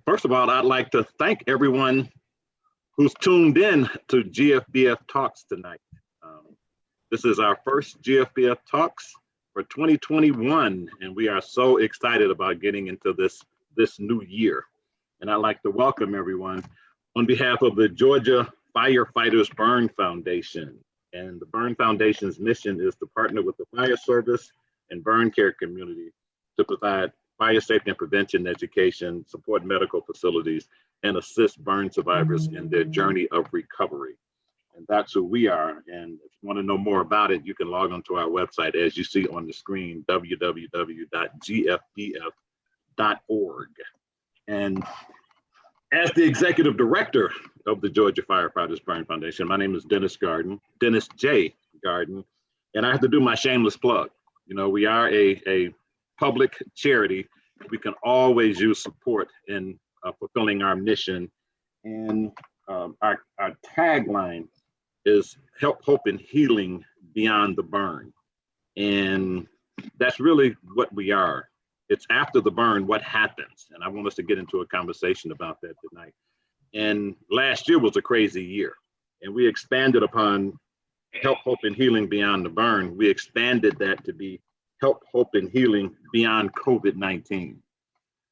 First of all, I'd like to thank everyone who's tuned in to GFBF Talks tonight. This is our first GFBF Talks for 2021, and we are so excited about getting into this new year. And I'd like to welcome everyone on behalf of the Georgia Firefighters Burn Foundation. And the Burn Foundation's mission is to partner with the fire service and burn care community to provide fire safety and prevention education, support medical facilities, and assist burn survivors in their journey of recovery. And that's who we are. And if you want to know more about it, you can log on to our website, as you see on the screen, www.gfbf.org. And as the executive director of the Georgia Firefighters Burn Foundation, my name is Dennis J. Garden, and I have to do my shameless plug. You know, we are a public charity. We can always use support in fulfilling our mission. And our tagline is help, hope, and healing beyond the burn. And that's really what we are. It's after the burn, what happens? And I want us to get into a conversation about that tonight. And last year was a crazy year. And we expanded upon help, hope, and healing beyond the burn. We expanded that to be help, hope, and healing beyond COVID-19.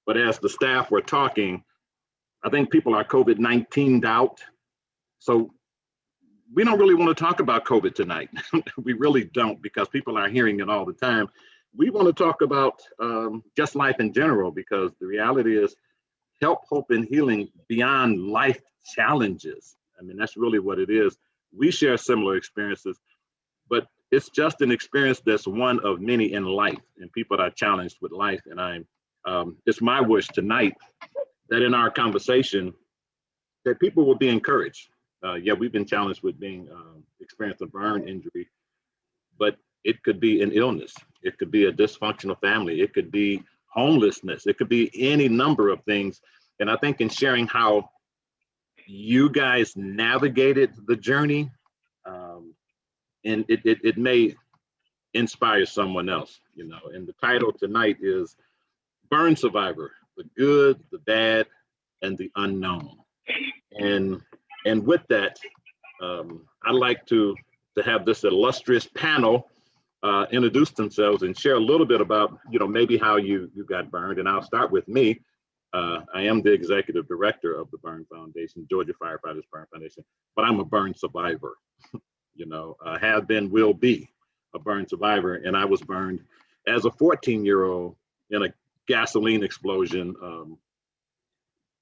But as the staff were talking, I think people are COVID-19'd out. So we don't really want to talk about COVID tonight. We really don't, because people are hearing it all the time. We want to talk about just life in general, because the reality is help, hope, and healing beyond life challenges. I mean, that's really what it is. We share similar experiences, but it's just an experience that's one of many in life, and people are challenged with life. And it's my wish tonight that in our conversation, that people will be encouraged. Yeah, we've been challenged with experiencing a burn injury, but it could be an illness. It could be a dysfunctional family. It could be homelessness. It could be any number of things. And I think in sharing how you guys navigated the journey, and it may inspire someone else, you know. And the title tonight is Burn Survivor, the Good, the Bad, and the Unknown. And with that, I'd like to have this illustrious panel introduce themselves and share a little bit about, you know, maybe how you got burned. And I'll start with me. I am the executive director of the Burn Foundation, Georgia Firefighters Burn Foundation, but I'm a burn survivor. You know, have been, will be a burn survivor. And I was burned as a 14-year-old in a gasoline explosion,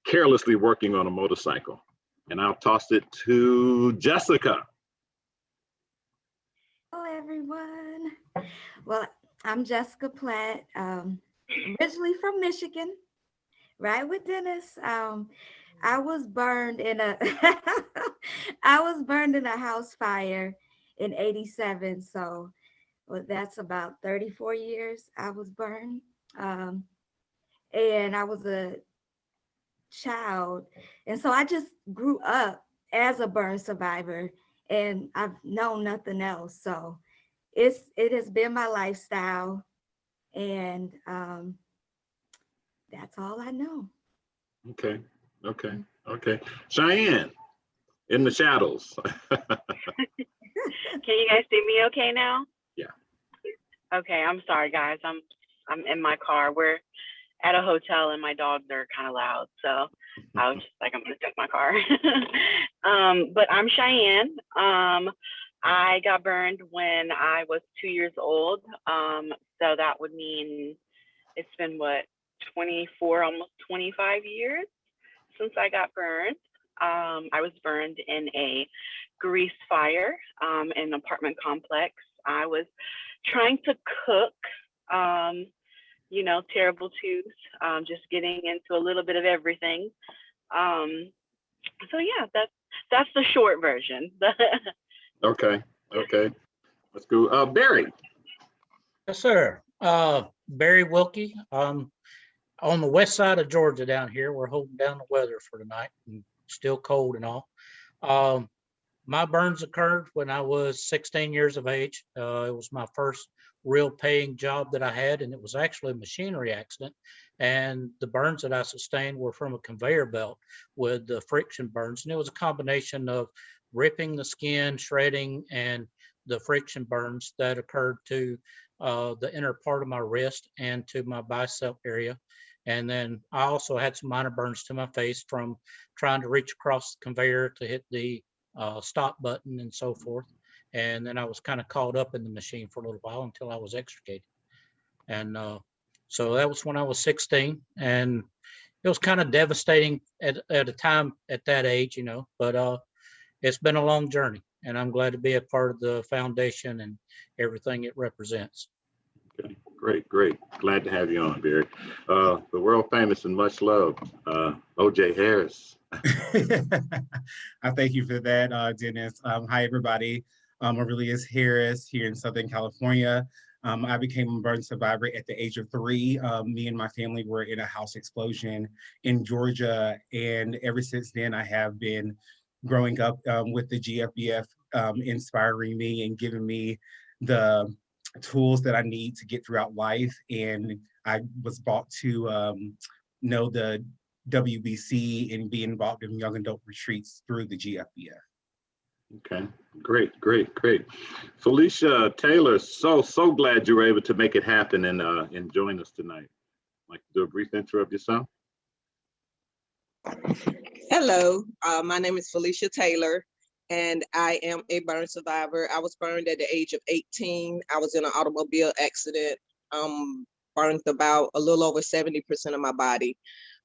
carelessly working on a motorcycle. And I'll toss it to Jessica. Hello, everyone. Well, I'm Jessica Platt, originally from Michigan, right with Dennis. I was burned in a house fire in '87. So that's about 34 years I was burned. And I was a child. And so I just grew up as a burn survivor, and I've known nothing else. So it has been my lifestyle, and that's all I know. Okay. Cheyenne, in the shadows. Can you guys see me okay now? Yeah. Okay, I'm sorry guys. I'm in my car. We're at a hotel and my dogs are kind of loud. So I was just like, I'm gonna take my car. But I'm Cheyenne. I got burned when I was 2 years old. So that would mean it's been 24, almost 25 years since I got burned. I was burned in a grease fire in an apartment complex. I was trying to cook, you know, terrible twos, just getting into a little bit of everything. So yeah, that's the short version. Okay. Let's go. Barry. Yes, sir. Barry Wilkie. On the west side of Georgia down here. We're holding down the weather for tonight, and still cold and all. My burns occurred when I was 16 years of age. It was my first real paying job that I had, and it was actually a machinery accident. And the burns that I sustained were from a conveyor belt with the friction burns. And it was a combination of ripping the skin, shredding, and the friction burns that occurred to the inner part of my wrist and to my bicep area. And then I also had some minor burns to my face from trying to reach across the conveyor to hit the stop button and so forth. And then I was kind of caught up in the machine for a little while until I was extricated. And so that was when I was 16. And it was kind of devastating at a time at that age, you know, but it's been a long journey. And I'm glad to be a part of the foundation and everything it represents. Okay, great, great. Glad to have you on, Barry. The world famous and much loved OJ Harris. I thank you for that, Dennis. Hi, everybody. Aurelius Harris here in Southern California. I became a burn survivor at the age of 3. Me and my family were in a house explosion in Georgia. And ever since then, I have been growing up with the GFBF inspiring me and giving me the tools that I need to get throughout life. And I was brought to know the WBC and be involved in young adult retreats through the GFBF. Okay, great, great, great. Felicia Taylor, so glad you were able to make it happen and join us tonight. Like to do a brief intro of yourself. Hello, my name is Felicia Taylor, and I am a burn survivor. I was burned at the age of 18. I was in an automobile accident, burned about a little over 70% of my body.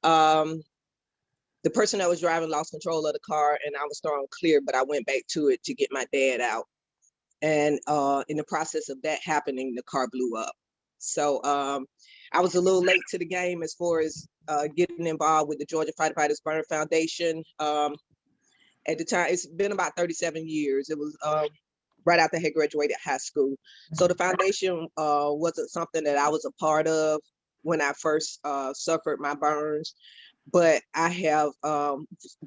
The person that was driving lost control of the car and I was thrown clear, but I went back to it to get my dad out. And in the process of that happening, the car blew up. So I was a little late to the game as far as getting involved with the Georgia Firefighters Burn Foundation. At the time, it's been about 37 years. It was right after I had graduated high school. So the foundation wasn't something that I was a part of when I first suffered my burns. But I have,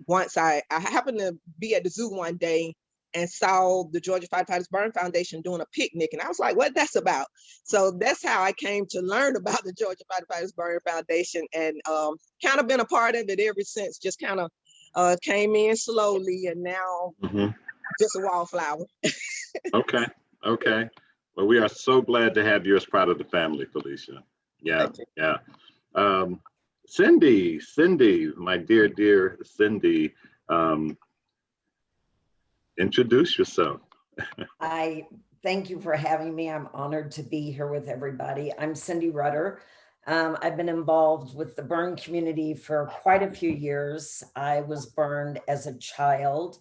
once I happened to be at the zoo one day and saw the Georgia Firefighters Burn Foundation doing a picnic. And I was like, what that's about? So that's how I came to learn about the Georgia Firefighters Burn Foundation and kind of been a part of it ever since, just kind of came in slowly and now just a wallflower. Okay, okay. Well, we are so glad to have you as part of the family, Felicia. Yeah, yeah. Cindy, my dear Cindy, introduce yourself. I thank you for having me. I'm honored to be here with everybody. I'm Cindy Rudder. I've been involved with the burn community for quite a few years. I was burned as a child,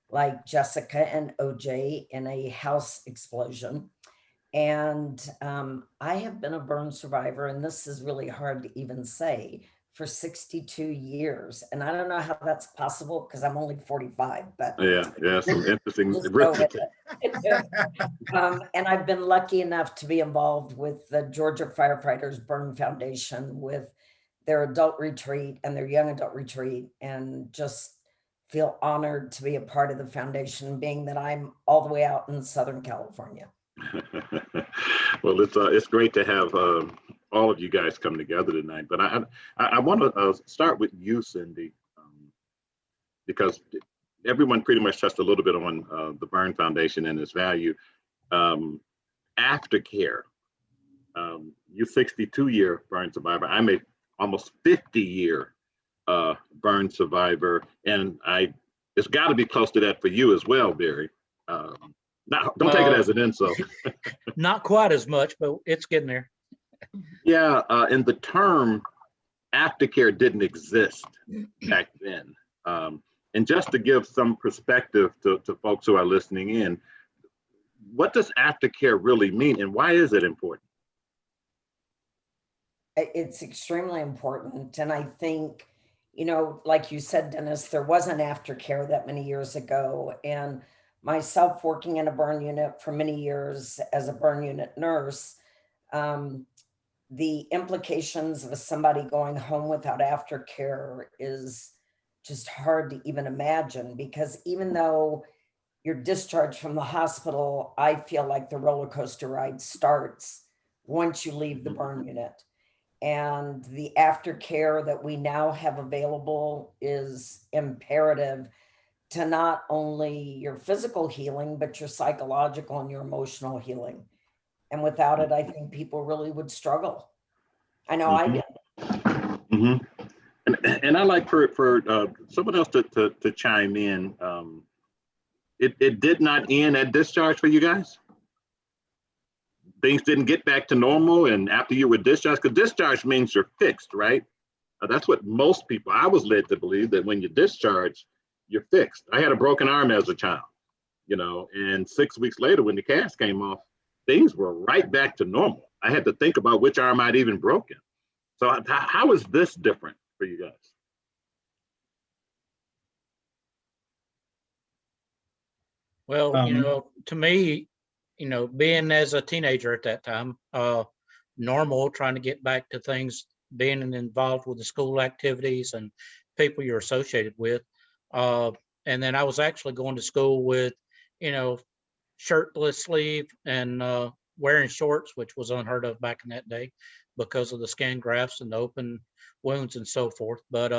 like Jessica and OJ, in a house explosion. And I have been a burn survivor, and this is really hard to even say, for 62 years. And I don't know how that's possible because I'm only 45, but yeah, some interesting arithmetic. And I've been lucky enough to be involved with the Georgia Firefighters Burn Foundation with their adult retreat and their young adult retreat, and just feel honored to be a part of the foundation, being that I'm all the way out in Southern California. Well, it's great to have all of you guys come together tonight. But I want to start with you, Cindy, because everyone pretty much touched a little bit on the Burn Foundation and its value. Aftercare. You 62-year burn survivor. I'm a almost 50-year burn survivor, and it's got to be close to that for you as well, Barry. Don't take it as an insult. Not quite as much, but it's getting there. Yeah, and the term aftercare didn't exist back then. And just to give some perspective to folks who are listening in, what does aftercare really mean and why is it important? It's extremely important. And I think, you know, like you said, Dennis, there wasn't aftercare that many years ago. And myself working in a burn unit for many years as a burn unit nurse, the implications of somebody going home without aftercare is just hard to even imagine, because even though your discharge from the hospital, I feel like the roller coaster ride starts once you leave the burn unit. And the aftercare that we now have available is imperative to not only your physical healing, but your psychological and your emotional healing. And without it, I think people really would struggle. I know I did. Mm-hmm. And I like for someone else to chime in. It did not end at discharge for you guys? Things didn't get back to normal, and after you were discharged, because discharge means you're fixed, right? That's what most people, I was led to believe, that when you're discharged, you're fixed. I had a broken arm as a child, you know, and 6 weeks later when the cast came off, things were right back to normal. I had to think about which arm I'd even broken. So how is this different for you guys? Well, you know, to me, you know, being as a teenager at that time, normal, trying to get back to things, being involved with the school activities and people you're associated with. And then I was actually going to school with, you know, shirtless sleeve and wearing shorts, which was unheard of back in that day because of the skin grafts and the open wounds and so forth. But,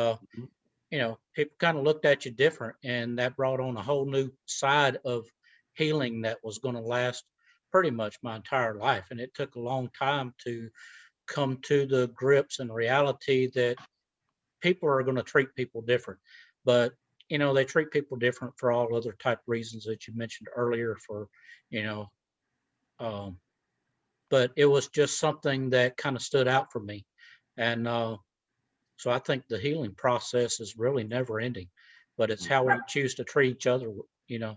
you know, people kind of looked at you different, and that brought on a whole new side of healing that was going to last pretty much my entire life. And it took a long time to come to the grips and reality that people are going to treat people different. But, you know, they treat people different for all other type reasons that you mentioned earlier for, you know, but it was just something that kind of stood out for me. And so I think the healing process is really never ending, but it's how we choose to treat each other, you know,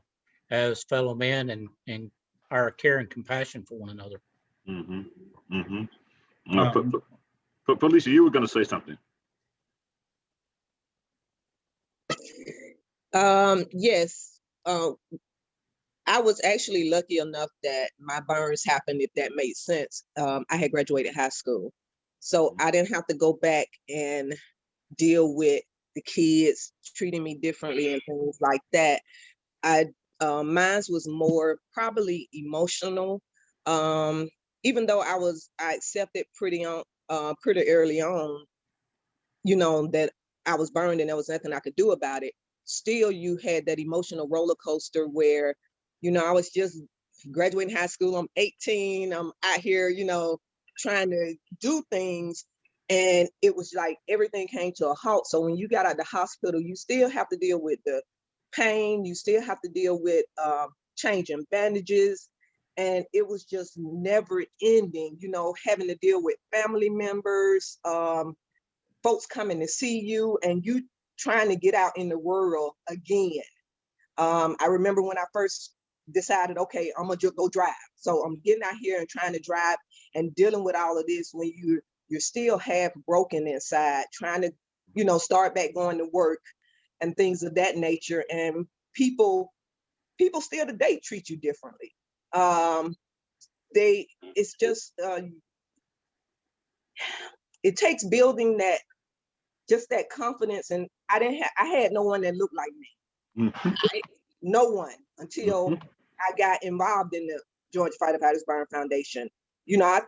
as fellow men and our care and compassion for one another. Mm-hmm. Mm-hmm. Felicia, you were going to say something. Yes. I was actually lucky enough that my burns happened, if that made sense. I had graduated high school, so I didn't have to go back and deal with the kids treating me differently and things like that. Mine was more probably emotional. Even though I accepted pretty early on, you know, that I was burned and there was nothing I could do about it. Still, you had that emotional roller coaster where, you know, I was just graduating high school. I'm 18. I'm out here, you know, trying to do things. And it was like everything came to a halt. So when you got out of the hospital, you still have to deal with the pain. You still have to deal with changing bandages. And it was just never ending, you know, having to deal with family members, folks coming to see you, and you trying to get out in the world again. I remember when I first decided, okay, I'm gonna just go drive. So I'm getting out here and trying to drive and dealing with all of this when you're still half broken inside, trying to, you know, start back going to work and things of that nature. And people still today treat you differently. It's just, it takes building that, just that confidence. And I had no one that looked like me. Mm-hmm. Right? No one until I got involved in the Georgia Firefighters Burn Foundation. You know,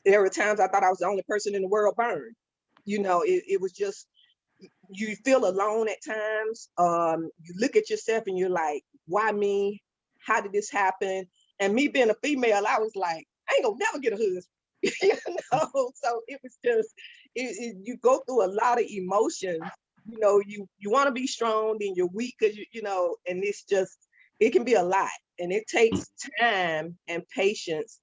there were times I thought I was the only person in the world burned. You know, it was just, you feel alone at times. You look at yourself and you're like, why me? How did this happen? And me being a female, I was like, I ain't gonna never get a husband. You know, so it was just, you go through a lot of emotions. You know, you want to be strong, then you're weak because you know, and it's just, it can be a lot, and it takes time and patience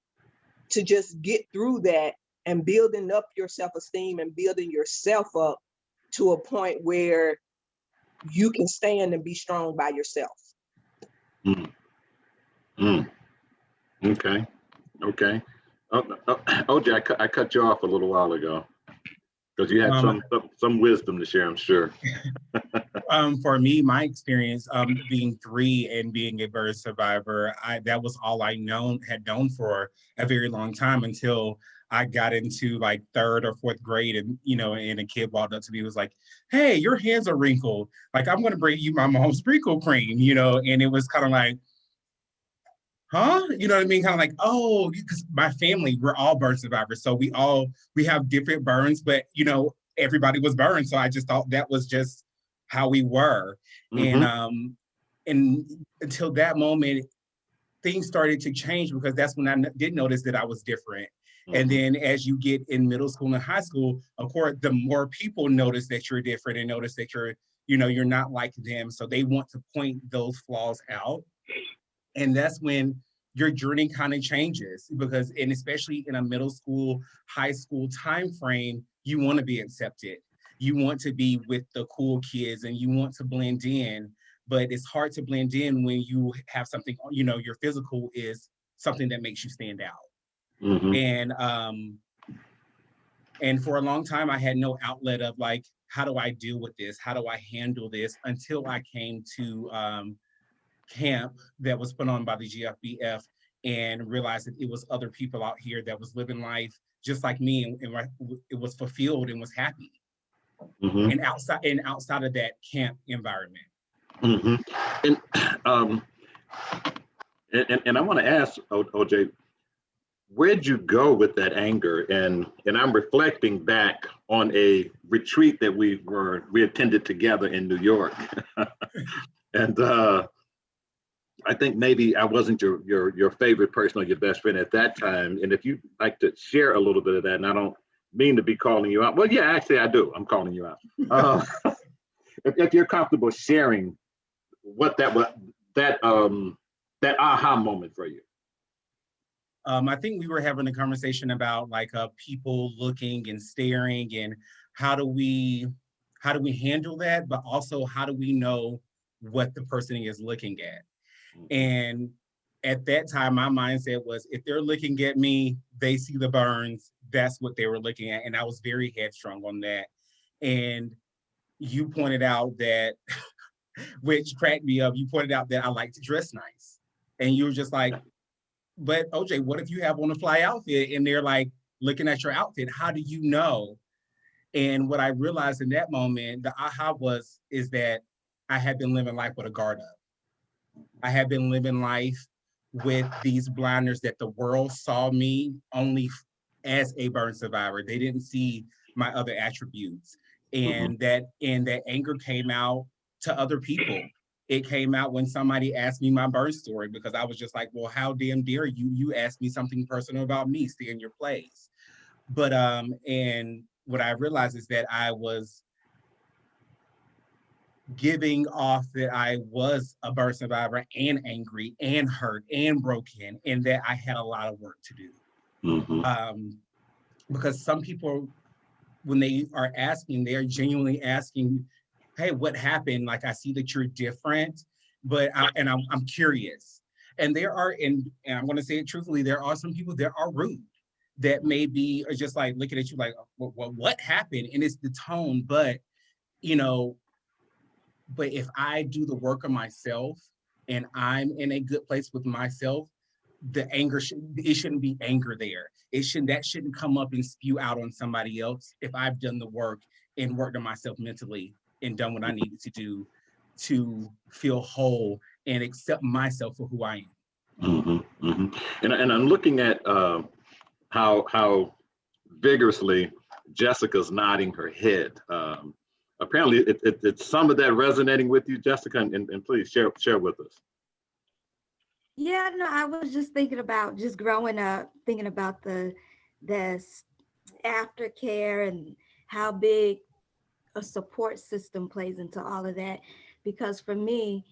to just get through that and building up your self-esteem and building yourself up to a point where you can stand and be strong by yourself. Okay. OJ, I cut you off a little while ago because you had some wisdom to share, I'm sure. For me, my experience being 3 and being a birth survivor, that was all I had known for a very long time until I got into like 3rd or 4th grade, and and a kid walked up to me and was like, "Hey, your hands are wrinkled. Like, I'm gonna bring you my mom's wrinkle cream," and it was kind of like, huh? You know what I mean? Kind of like, oh, because my family, we're all birth survivors, so we have different burns, but everybody was burned, so I just thought that was just how we were. And until that moment, things started to change, because that's when I did notice that I was different. And then as you get in middle school and high school, of course, the more people notice that you're different and notice that you're not like them, so they want to point those flaws out. And that's when your journey kind of changes, because, and especially in a middle school, high school time frame, you want to be accepted. You want to be with the cool kids and you want to blend in, but it's hard to blend in when you have something, your physical is something that makes you stand out. And for a long time, I had no outlet of like, how do I deal with this? How do I handle this? Until I came to camp that was put on by the GFBF and realized that it was other people out here that was living life just like me, and it was fulfilled and was happy. And outside of that camp environment. And I want to ask OJ, where'd you go with that anger? And I'm reflecting back on a retreat that we attended together in New York. And I think maybe I wasn't your favorite person or your best friend at that time. And if you'd like to share a little bit of that, and I don't mean to be calling you out. Well, yeah, actually I do. I'm calling you out. If you're comfortable sharing what that was, that aha moment for you. I think we were having a conversation about like people looking and staring, and how do we handle that, but also how do we know what the person is looking at? And at that time, my mindset was, if they're looking at me, they see the burns, that's what they were looking at. And I was very headstrong on that. And you pointed out that, which cracked me up, you pointed out that I like to dress nice. And you were just like, but OJ, what if you have on a fly outfit and they're like looking at your outfit? How do you know? And what I realized in that moment, the aha is that I had been living life with a guard up. I had been living life with these blinders that the world saw me only as a burn survivor. They didn't see my other attributes. And that anger came out to other people. It came out when somebody asked me my burn story, because I was just like, well, how damn dare you ask me something personal about me, stay in your place. But and what I realized is that I was giving off that I was a burn survivor and angry and hurt and broken, and that I had a lot of work to do. Because some people, when they are asking, they are genuinely asking, hey, what happened? Like, I see that you're different, but I'm curious. And there are, and I'm going to say it truthfully, there are some people that are rude, that maybe are just like looking at you like, well, what happened? And it's the tone, but but if I do the work of myself and I'm in a good place with myself, the anger shouldn't be anger there. That shouldn't come up and spew out on somebody else if I've done the work and worked on myself mentally and done what I needed to do to feel whole and accept myself for who I am. And I'm looking at how vigorously Jessica's nodding her head. Apparently it's some of that resonating with you, Jessica, and please share with us. Yeah, no, I was just thinking about just growing up, thinking about the aftercare and how big a support system plays into all of that. Because for me,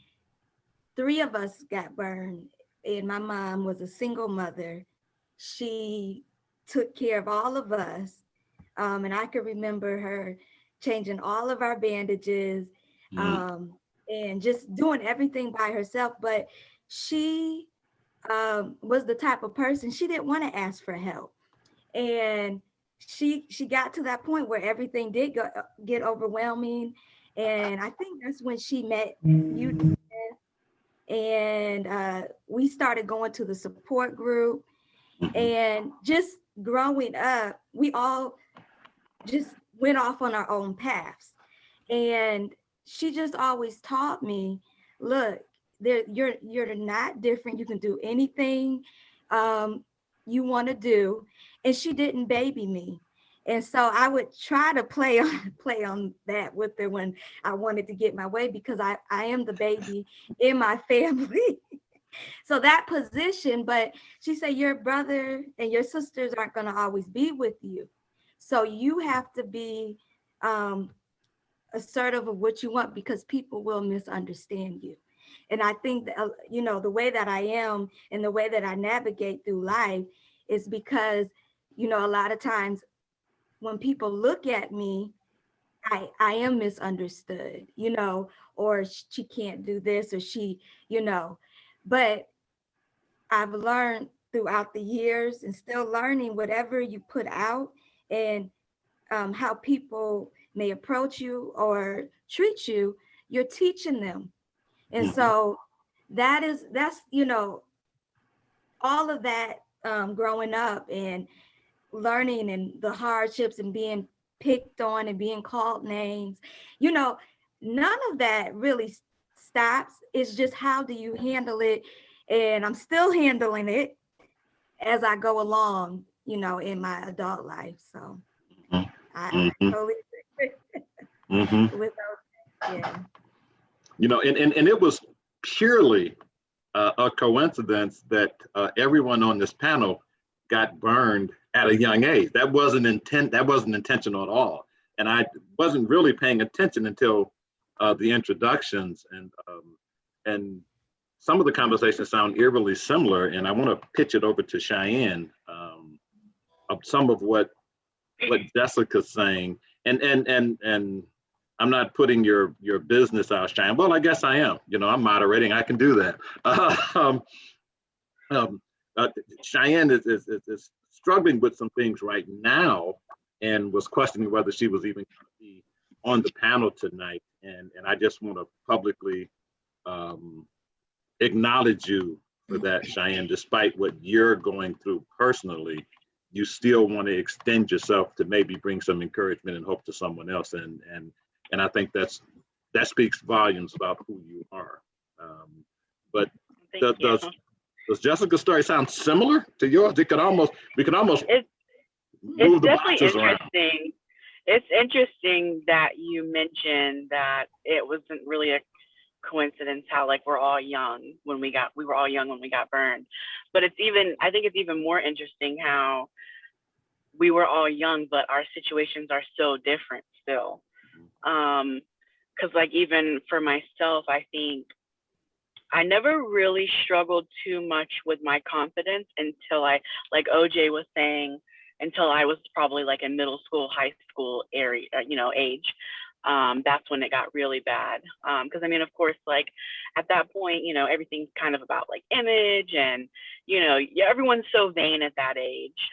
3 of us got burned, and my mom was a single mother. She took care of all of us. And I could remember her changing all of our bandages, and just doing everything by herself. But she was the type of person, she didn't want to ask for help. And she got to that point where everything did get overwhelming. And I think that's when she met you. And we started going to the support group. And just growing up, we all just went off on our own paths. And she just always taught me, look, you're not different. You can do anything you want to do. And she didn't baby me. And so I would try to play on that with her when I wanted to get my way, because I am the baby in my family. So that position, but she said, your brother and your sisters aren't going to always be with you. So you have to be assertive of what you want, because people will misunderstand you. And I think that, the way that I am and the way that I navigate through life is because, a lot of times when people look at me, I am misunderstood, or she can't do this, or she, but I've learned throughout the years, and still learning, whatever you put out and how people may approach you or treat you, you're teaching them. And so that's, all of that growing up and learning and the hardships and being picked on and being called names, none of that really stops. It's just, how do you handle it? And I'm still handling it as I go along, in my adult life. So I totally agree with those. Yeah. And it was purely a coincidence that everyone on this panel got burned at a young age. That wasn't intentional at all. And I wasn't really paying attention until the introductions, and some of the conversations sound eerily similar. And I want to pitch it over to Cheyenne of some of what Jessica's saying. And I'm not putting your business out, Cheyenne. Well, I guess I am. I'm moderating. I can do that. Cheyenne is struggling with some things right now, and was questioning whether she was even going to be on the panel tonight. And I just want to publicly acknowledge you for that, Cheyenne. Despite what you're going through personally, you still want to extend yourself to maybe bring some encouragement and hope to someone else. And I think that speaks volumes about who you are. But does Jessica's story sound similar to yours? We could almost move the boxes around. It's interesting that you mentioned that it wasn't really a coincidence how we were all young when we got burned. But I think it's even more interesting how we were all young, but our situations are so different still. Because even for myself, I think I never really struggled too much with my confidence until like OJ was saying, until I was probably in middle school, high school area, age. That's when it got really bad. Because of course, at that point, everything's kind of about image, and everyone's so vain at that age.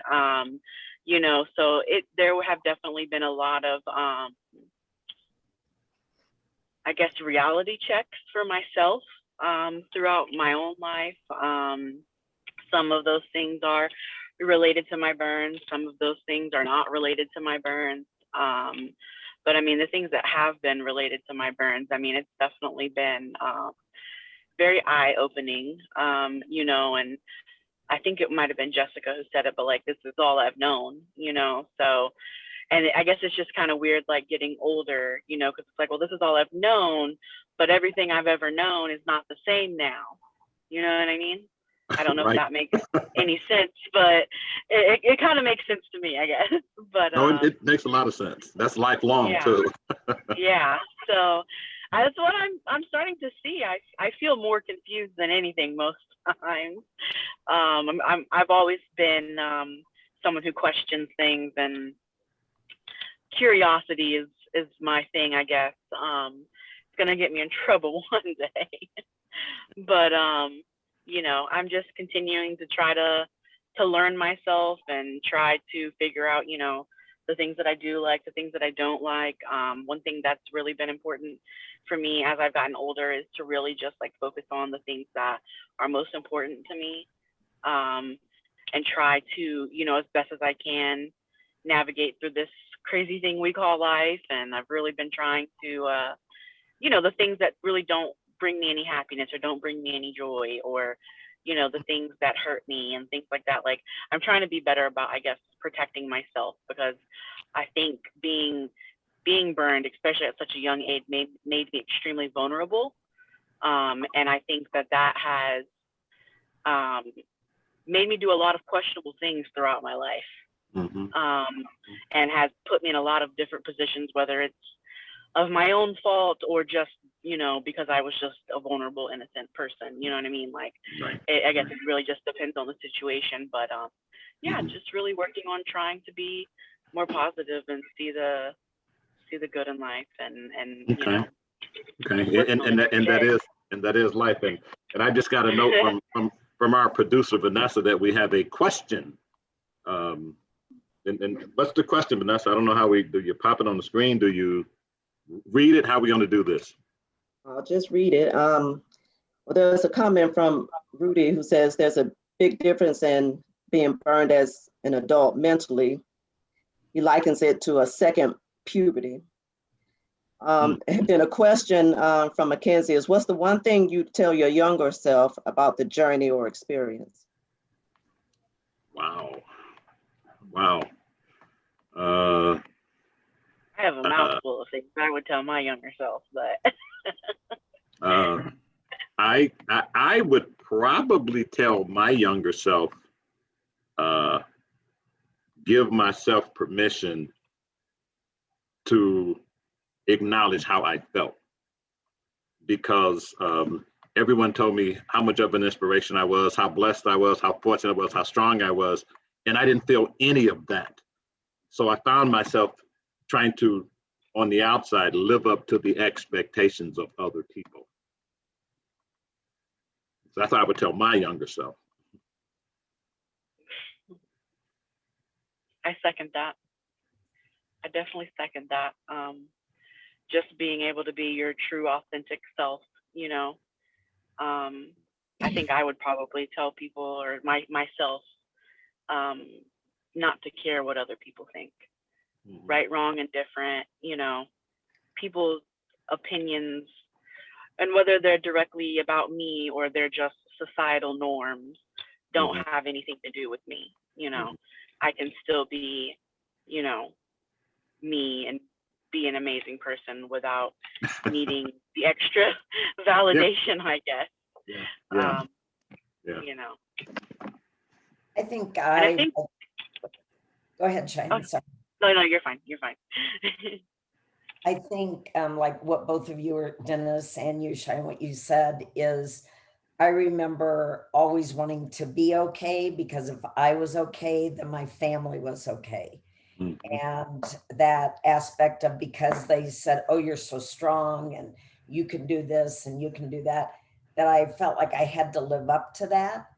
So there have definitely been a lot of I guess reality checks for myself throughout my own life. Some of those things are related to my burns. Some of those things are not related to my burns. But the things that have been related to my burns, it's definitely been very eye-opening, and I think it might've been Jessica who said it, but this is all I've known, so. And I guess it's just kind of weird, getting older, because it's well, this is all I've known, but everything I've ever known is not the same now. You know what I mean? I don't know if that makes any sense, but it kind of makes sense to me, I guess. But no, it makes a lot of sense. That's lifelong too. Yeah. So that's what I'm starting to see. I feel more confused than anything most times. I've always been someone who questions things, and curiosity is my thing, I guess. It's gonna get me in trouble one day. But I'm just continuing to try to learn myself and try to figure out, the things that I do like, the things that I don't like. One thing that's really been important for me as I've gotten older is to really just like focus on the things that are most important to me, and try to, you know, as best as I can, navigate through this crazy thing we call life. And I've really been trying to, you know, the things that really don't bring me any happiness or don't bring me any joy, or, you know, the things that hurt me and things like that. Like, I'm trying to be better about, I guess, protecting myself, because I think being burned, especially at such a young age, made me extremely vulnerable. And I think that has made me do a lot of questionable things throughout my life. Mm-hmm. And has put me in a lot of different positions, whether it's of my own fault or just, you know, because I was just a vulnerable, innocent person. You know what I mean? Like, Right. I guess it really just depends on the situation. But yeah, Mhm. just really working on trying to be more positive and see the good in life, and you Okay. know. Okay. And that is life. And I just got a note from our producer Vanessa that we have a question. And what's the question, Vanessa? I don't know how do you pop it on the screen? Do you read it? How are we going to do this? I'll just read it. Well, there's a comment from Rudy who says there's a big difference in being burned as an adult mentally. He likens it to a second puberty. And then a question from Mackenzie is, what's the one thing you tell your younger self about the journey or experience? Wow. I have a mouthful of things I would tell my younger self, but I would probably tell my younger self, give myself permission to acknowledge how I felt, because everyone told me how much of an inspiration I was, how blessed I was, how fortunate I was, how strong I was, and I didn't feel any of that. So I found myself trying to, on the outside, live up to the expectations of other people. So that's what I would tell my younger self. I second that. I definitely second that. Just being able to be your true, authentic self, you know. I think I would probably tell people, or myself, not to care what other people think. Mm-hmm. Right, wrong, and different, you know, people's opinions, and whether they're directly about me or they're just societal norms, don't mm-hmm. have anything to do with me. You know, mm-hmm. I can still be, you know, me and be an amazing person without needing the extra validation, I guess. You know. I think go ahead, Shane. Sorry. No, you're fine. You're fine. I think like what both of you, Dennis and you, Shane, what you said is, I remember always wanting to be okay, because if I was okay, then my family was okay. Mm-hmm. And that aspect of, because they said, oh, you're so strong and you can do this and you can do that, that I felt like I had to live up to that.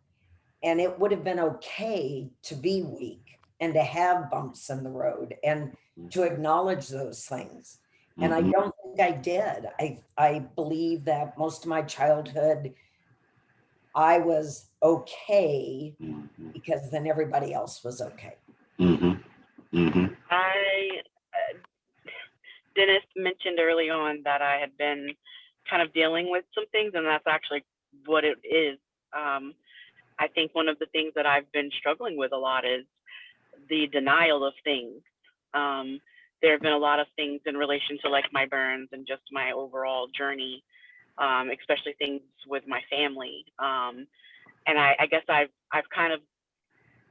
And it would have been okay to be weak and to have bumps in the road and to acknowledge those things. And I don't think I did. I believe that most of my childhood, I was okay because then everybody else was okay. Mm-hmm. Mm-hmm. Dennis mentioned early on that I had been kind of dealing with some things, and that's actually what it is. I think one of the things that I've been struggling with a lot is the denial of things. There have been a lot of things in relation to like my burns and just my overall journey, especially things with my family. And I guess I've kind of,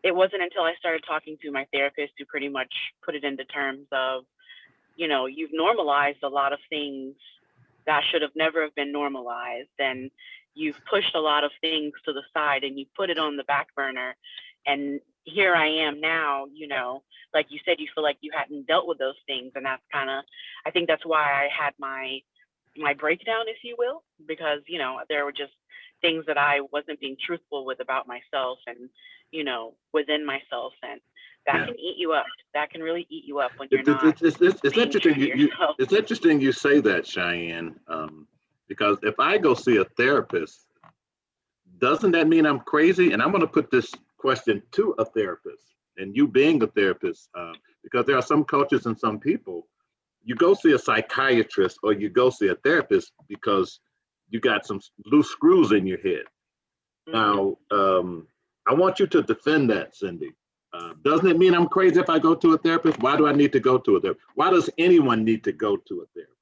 it wasn't until I started talking to my therapist who pretty much put it into terms of, you know, you've normalized a lot of things that should have never have been normalized, and you've pushed a lot of things to the side and you put it on the back burner. And here I am now, you know, like you said, you feel like you hadn't dealt with those things. And that's kind of, I think that's why I had my breakdown, if you will, because, you know, there were just things that I wasn't being truthful with about myself and, you know, within myself. And that can eat you up. That can really eat you up when you're not. It's being interesting. true to yourself. It's interesting you say that, Cheyenne, because if I go see a therapist, doesn't that mean I'm crazy? And I'm going to put this question to a therapist, and you being a therapist, because there are some cultures and some people, you go see a psychiatrist or you go see a therapist because you got some loose screws in your head. Now, I want you to defend that, Cindy. Doesn't it mean I'm crazy if I go to a therapist? Why do I need to go to a therapist? Why does anyone need to go to a therapist?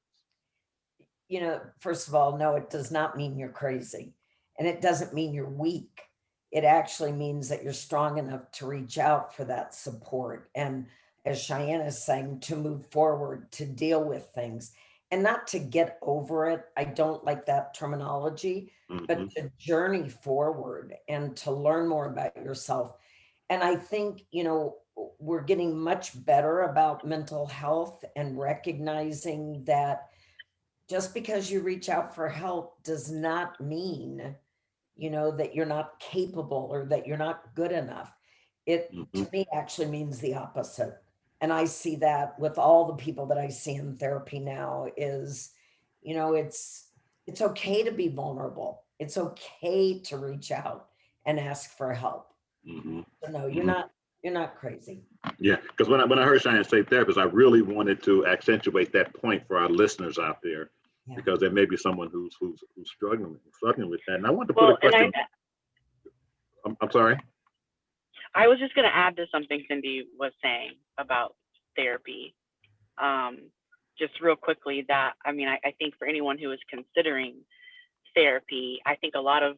You know, first of all, no, it does not mean you're crazy. And it doesn't mean you're weak. It actually means that you're strong enough to reach out for that support. And as Cheyenne is saying, to move forward, to deal with things and not to get over it. I don't like that terminology, but to journey forward and to learn more about yourself. And I think, you know, we're getting much better about mental health and recognizing that just because you reach out for help does not mean, you know, that you're not capable or that you're not good enough. It to me actually means the opposite. And I see that with all the people that I see in therapy now is, you know, it's okay to be vulnerable. It's okay to reach out and ask for help. So no, you're not crazy. Yeah, because when I heard Cheyenne say therapist, I really wanted to accentuate that point for our listeners out there, because there may be someone who's struggling with that. And I want to put a question. I'm sorry. I was just going to add to something Cindy was saying about therapy. Just real quickly that, I mean, I think for anyone who is considering therapy, I think a lot of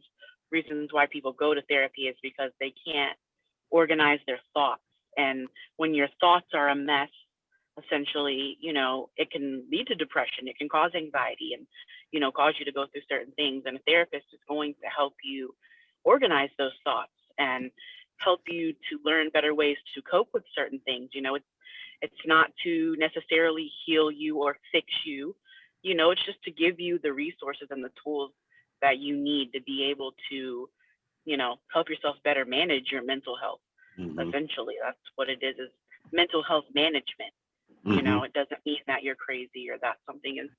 reasons why people go to therapy is because they can't organize their thoughts. And when your thoughts are a mess, essentially, you know, it can lead to depression. It can cause anxiety and, you know, cause you to go through certain things. And a therapist is going to help you organize those thoughts and help you to learn better ways to cope with certain things. You know, it's not to necessarily heal you or fix you, you know, it's just to give you the resources and the tools that you need to be able to, you know, help yourself better manage your mental health. Essentially, that's what it is mental health management. You know, it doesn't mean that you're crazy or that something is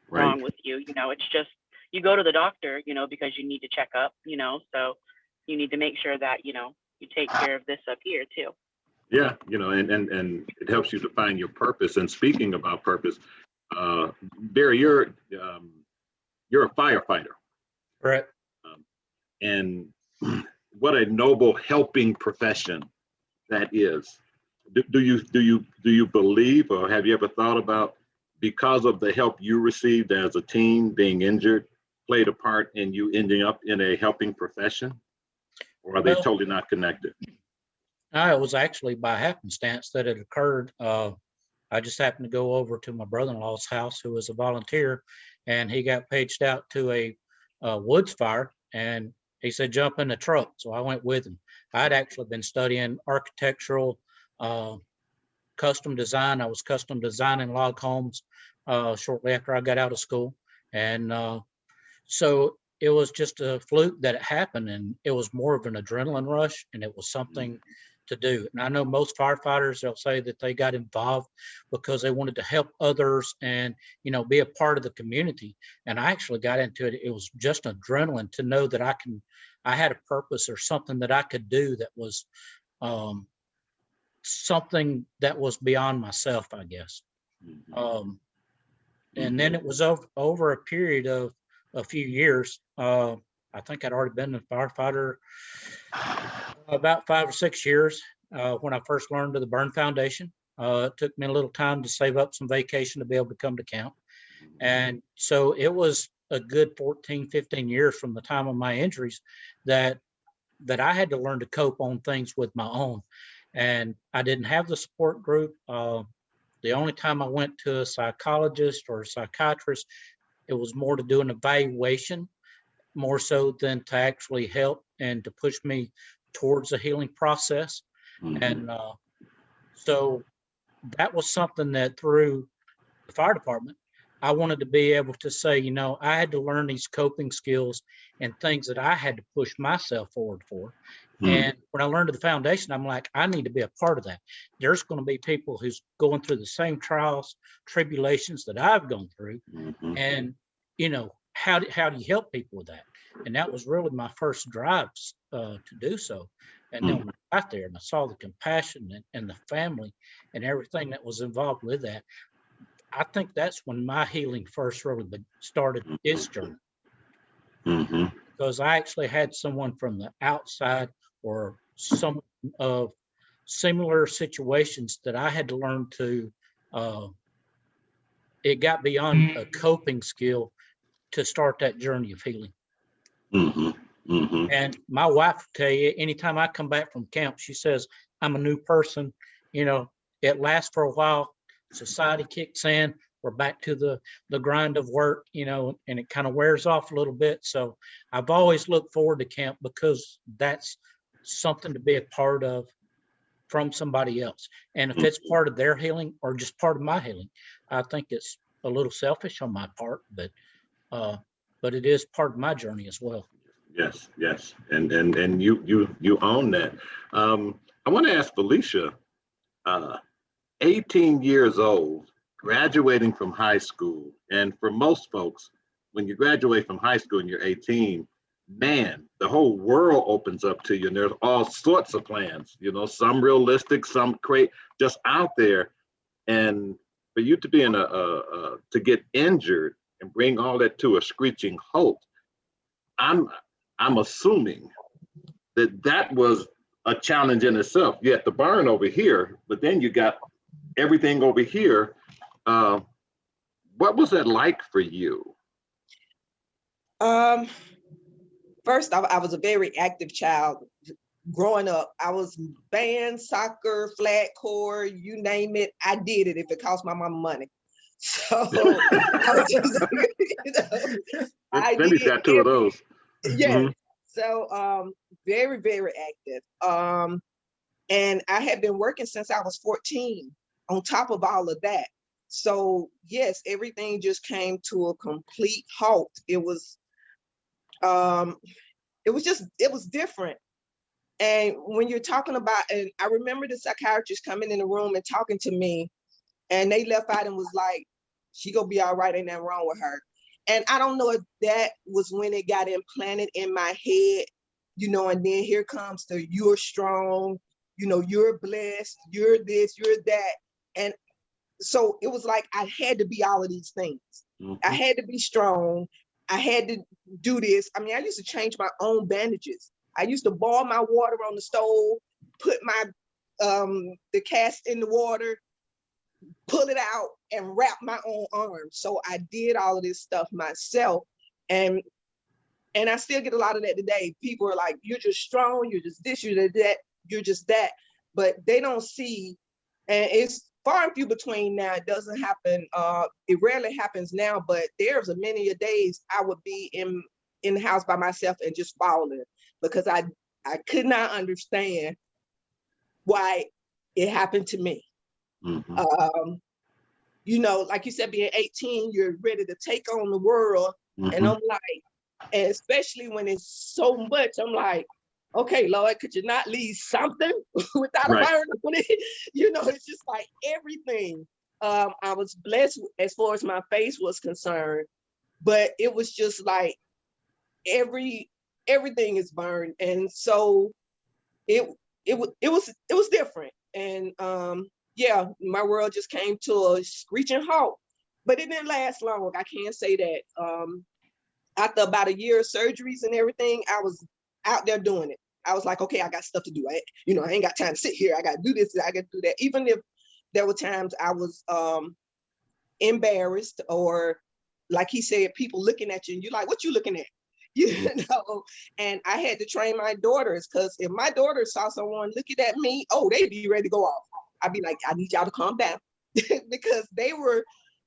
wrong with you. You know, it's just, you go to the doctor, you know, because you need to check up, you know, so you need to make sure that, you know, you take care of this up here too. Yeah, you know, and it helps you to find your purpose. And speaking about purpose, Barry, you're a firefighter. Right. And what a noble helping profession that is. Do you believe, or have you ever thought about, because of the help you received as a teen being injured, played a part in you ending up in a helping profession? Or are they totally not connected? No, it was actually by happenstance that it occurred. I just happened to go over to my brother-in-law's house, who was a volunteer, and he got paged out to a woods fire, and he said, jump in the truck. So I went with him. I'd actually been studying architectural custom design. I was custom designing log homes shortly after I got out of school. And so it was just a fluke that it happened, and it was more of an adrenaline rush, and it was something to do. And I know most firefighters, they'll say that they got involved because they wanted to help others and, you know, be a part of the community. And I actually got into it. It was just adrenaline to know that I had a purpose or something that I could do that was something that was beyond myself, I guess. And then it was over a period of a few years. I think I'd already been a firefighter about 5 or 6 years when I first learned of the Burn Foundation. It took me a little time to save up some vacation to be able to come to camp. And so it was a good 14, 15 years from the time of my injuries that I had to learn to cope on things with my own. And I didn't have the support group. The only time I went to a psychologist or a psychiatrist, it was more to do an evaluation, more so than to actually help and to push me towards a healing process. And so that was something that through the fire department, I wanted to be able to say, you know, I had to learn these coping skills and things that I had to push myself forward for. And when I learned the foundation, I'm like, I need to be a part of that. There's going to be people who's going through the same trials, tribulations that I've gone through. And, you know, how do you help people with that? And that was really my first drive to do so. And then when I got there and I saw the compassion and the family and everything that was involved with that, I think that's when my healing first really started its journey. Because I actually had someone from the outside or some of similar situations that I had to learn to, it got beyond a coping skill to start that journey of healing. And my wife will tell you, anytime I come back from camp, she says, I'm a new person. You know, it lasts for a while. Society kicks in. We're back to the grind of work, you know, and it kind of wears off a little bit. So I've always looked forward to camp because that's something to be a part of from somebody else. And if it's part of their healing or just part of my healing, I think it's a little selfish on my part, but it is part of my journey as well. Yes, yes, and you own that. I want to ask Felicia, 18 years old, graduating from high school, and for most folks, when you graduate from high school and you're 18, man, the whole world opens up to you, and there's all sorts of plans. You know, some realistic, some just out there, and for you to be in to get injured and bring all that to a screeching halt, I'm assuming that was a challenge in itself. You had the burn over here, but then you got everything over here. What was that like for you? First, I was a very active child. Growing up, I was band, soccer, flat cord, you name it, I did it if it cost my mama money. So I was just, you know, I did got two of those. Yeah. So very, very active. And I had been working since I was 14 on top of all of that. So yes, everything just came to a complete halt. It was different. And when you're talking about, and I remember the psychiatrist coming in the room and talking to me, and they left out and was like, she gonna be all right, ain't nothing wrong with her. And I don't know if that was when it got implanted in my head, you know, and then here comes the you're strong, you know, you're blessed, you're this, you're that. And so it was like I had to be all of these things. I had to be strong. I had to do this. I mean, I used to change my own bandages. I used to boil my water on the stove, put my the cast in the water, pull it out, and wrap my own arms. So I did all of this stuff myself. And I still get a lot of that today. People are like, you're just strong, you're just this, you're that, you're just that. But they don't see, and it's far and few between now. It doesn't happen. It rarely happens now, but there's many a days I would be in the house by myself and just falling because I could not understand why it happened to me. You know, like you said, being 18, you're ready to take on the world. And I'm like, and especially when it's so much, I'm like, okay, Lord, could you not leave something without a burn on it? You know, it's just like everything. I was blessed as far as my face was concerned, but it was just like everything is burned. And so it was different. And yeah, my world just came to a screeching halt, but it didn't last long. I can't say that. After about a year of surgeries and everything, I was out there doing it. I was like, okay, I got stuff to do. I ain't got time to sit here. I got to do this. I got to do that. Even if there were times I was embarrassed, or like he said, people looking at you and you're like, what you looking at? You know, and I had to train my daughters, because if my daughters saw someone looking at me, oh, they'd be ready to go off. I'd be like, I need y'all to calm down because they were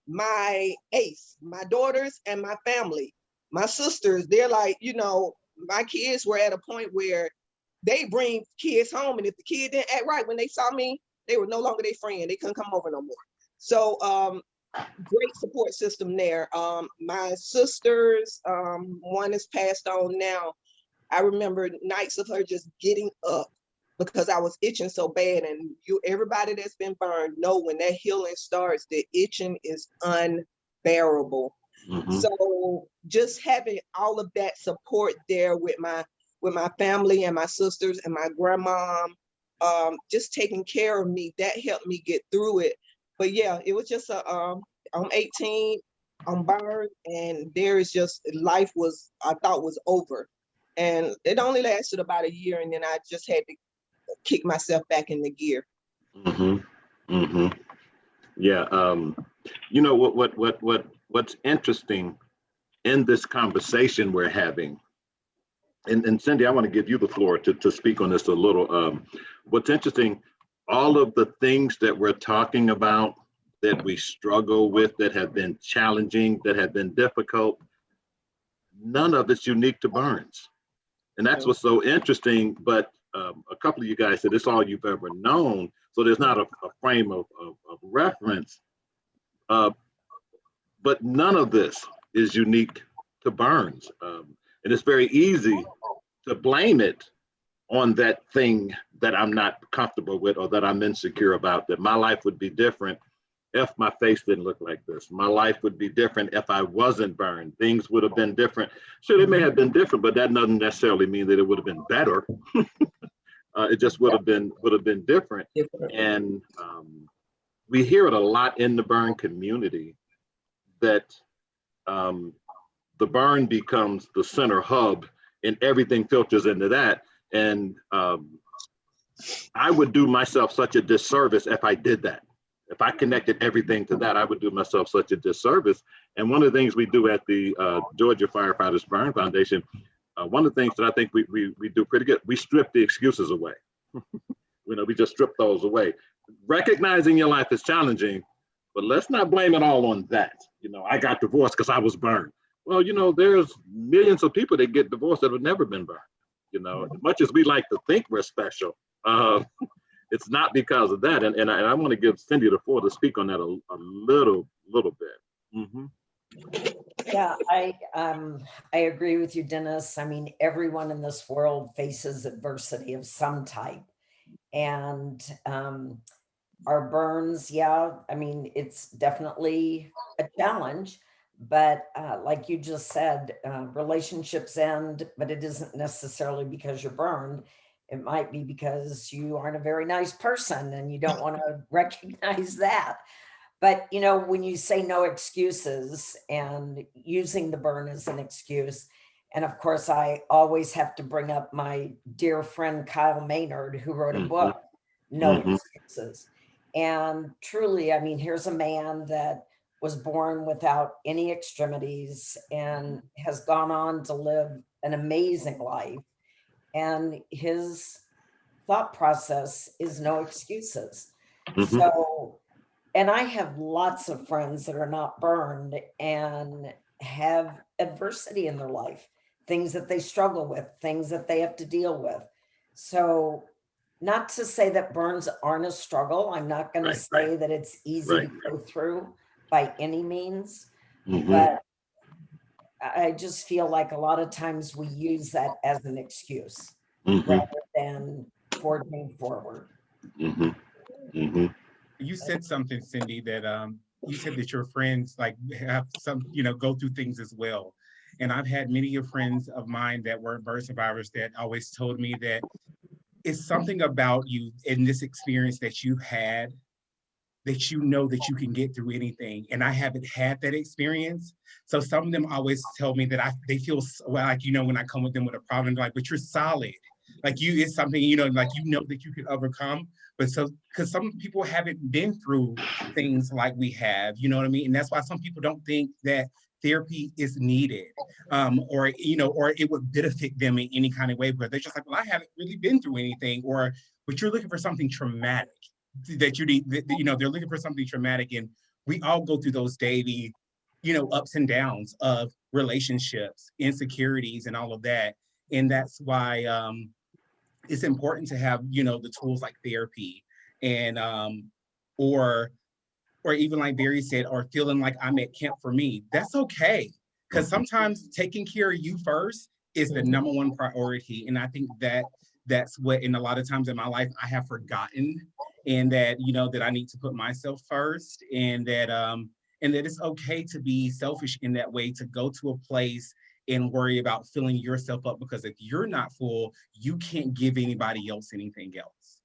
my ace, my daughters and my family. My sisters, they're like, you know, my kids were at a point where they bring kids home, and if the kid didn't act right when they saw me, they were no longer their friend. They couldn't come over no more. So great support system there. My sisters, one is passed on now. I remember nights of her just getting up because I was itching so bad. And everybody that's been burned know when that healing starts, the itching is unbearable. So just having all of that support there with my family and my sisters and my grandma, just taking care of me, that helped me get through it. But yeah, it was just I'm 18, I'm burned, and there is just life I thought was over. And it only lasted about a year, and then I just had to kick myself back in the gear. Yeah. You know what's interesting in this conversation we're having, and Cindy, I want to give you the floor to speak on this a little. What's interesting, all of the things that we're talking about that we struggle with, that have been challenging, that have been difficult, none of it's unique to burns. And that's what's so interesting. But a couple of you guys said it's all you've ever known. So there's not a frame of reference. But none of this is unique to burns. And it's very easy to blame it on that thing that I'm not comfortable with or that I'm insecure about, that my life would be different if my face didn't look like this. My life would be different if I wasn't burned. Things would have been different. Sure, they may have been different, but that doesn't necessarily mean that it would have been better. It just would have been different. And we hear it a lot in the burn community that the burn becomes the center hub and everything filters into that. And I would do myself such a disservice if I did that. If I connected everything to that, I would do myself such a disservice. And one of the things we do at the Georgia Firefighters Burn Foundation, one of the things that I think we do pretty good, we strip the excuses away. We just strip those away. Recognizing your life is challenging, but let's not blame it all on that. I got divorced because I was burned. Well, there's millions of people that get divorced that have never been burned. As much as we like to think we're special, it's not because of that. And I want to give Cindy the floor to speak on that a little bit. Yeah, I agree with you, Dennis. I mean, everyone in this world faces adversity of some type. And our burns, yeah, I mean, it's definitely a challenge. But like you just said, relationships end, but it isn't necessarily because you're burned. It might be because you aren't a very nice person and you don't want to recognize that. But, when you say no excuses and using the burn as an excuse, and of course, I always have to bring up my dear friend, Kyle Maynard, who wrote a book, No Excuses. And truly, I mean, here's a man that was born without any extremities and has gone on to live an amazing life. And his thought process is no excuses. So, and I have lots of friends that are not burned and have adversity in their life, things that they struggle with, things that they have to deal with. So not to say that burns aren't a struggle. I'm not going to say that it's easy to go through by any means, but I just feel like a lot of times we use that as an excuse rather than forging forward. You said something, Cindy, that you said that your friends have some, go through things as well. And I've had many of friends of mine that were burn survivors that always told me that it's something about you in this experience that you've had that that you can get through anything. And I haven't had that experience. So some of them always tell me that they feel like, when I come with them with a problem, like, but you're solid. Like it's something, that you can overcome. But because some people haven't been through things like we have, you know what I mean? And that's why some people don't think that therapy is needed, or it would benefit them in any kind of way, but they're just like, well, I haven't really been through anything, but you're looking for something traumatic that you need, they're looking for something traumatic. And we all go through those daily, ups and downs of relationships, insecurities, and all of that. And that's why it's important to have, the tools like therapy and or or even like Barry said, or feeling like I'm at camp for me, that's okay. Because sometimes taking care of you first is the number one priority. And I think that that's what, in a lot of times in my life, I have forgotten, and that, you know, that I need to put myself first, and that it's okay to be selfish in that way, to go to a place and worry about filling yourself up, because if you're not full, you can't give anybody else anything else.